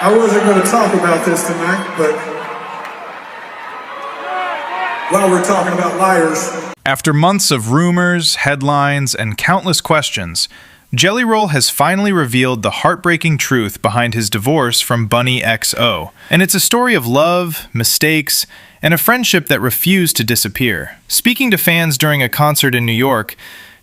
I wasn't going to talk about this tonight, but while we're talking about liars. After months of rumors, headlines, and countless questions, Jelly Roll has finally revealed the heartbreaking truth behind his divorce from Bunnie XO. And it's a story of love, mistakes, and a friendship that refused to disappear. Speaking to fans during a concert in New York,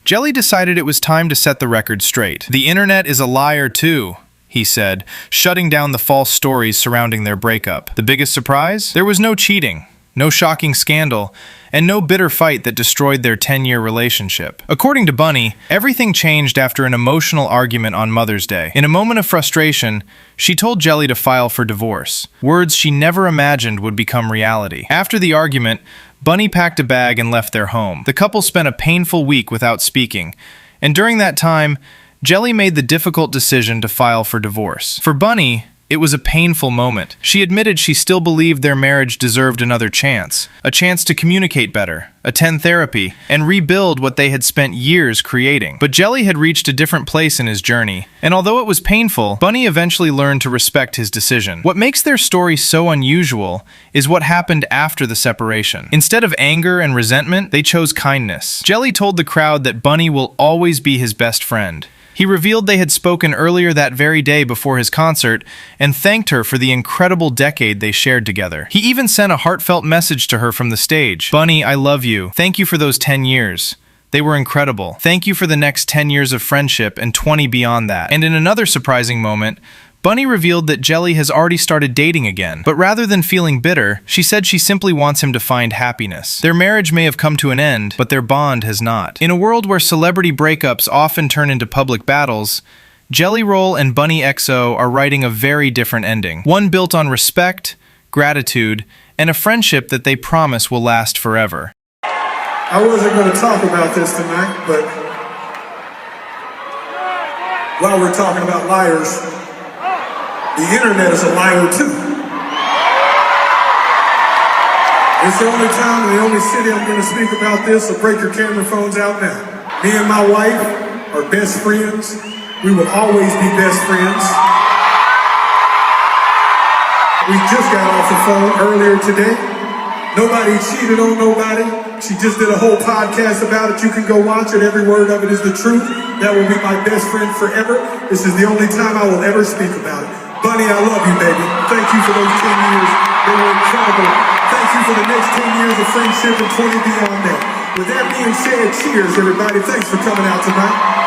Jelly decided it was time to set the record straight. "The internet is a liar too," he said, shutting down the false stories surrounding their breakup. The biggest surprise? There was no cheating, no shocking scandal, and no bitter fight that destroyed their 10-year relationship. According to Bunnie, everything changed after an emotional argument on Mother's Day. In a moment of frustration, she told Jelly to file for divorce, words she never imagined would become reality. After the argument, Bunnie packed a bag and left their home. The couple spent a painful week without speaking, and during that time, Jelly made the difficult decision to file for divorce. For Bunnie, it was a painful moment. She admitted she still believed their marriage deserved another chance, a chance to communicate better, attend therapy, and rebuild what they had spent years creating. But Jelly had reached a different place in his journey, and although it was painful, Bunnie eventually learned to respect his decision. What makes their story so unusual is what happened after the separation. Instead of anger and resentment, they chose kindness. Jelly told the crowd that Bunnie will always be his best friend. He revealed they had spoken earlier that very day before his concert and thanked her for the incredible decade they shared together. He even sent a heartfelt message to her from the stage. "Bunnie, I love you. Thank you for those 10 years. They were incredible. Thank you for the next 10 years of friendship and 20 beyond that." And in another surprising moment, Bunnie revealed that Jelly has already started dating again. But rather than feeling bitter, she said she simply wants him to find happiness. Their marriage may have come to an end, but their bond has not. In a world where celebrity breakups often turn into public battles, Jelly Roll and Bunnie XO are writing a very different ending. One built on respect, gratitude, and a friendship that they promise will last forever. I wasn't going to talk about this tonight, but while we're talking about liars, the internet is a liar too. It's the only time and the only city I'm going to speak about this, so break your camera phones out now. Me and my wife are best friends. We will always be best friends. We just got off the phone earlier today. Nobody cheated on nobody. She just did a whole podcast about it. You can go watch it. Every word of it is the truth. That will be my best friend forever. This is the only time I will ever speak about it. Bunnie, I love you, baby. Thank you for those 10 years. They were incredible. Thank you for the next 10 years of friendship and 20 beyond that. With that being said, cheers, everybody. Thanks for coming out tonight.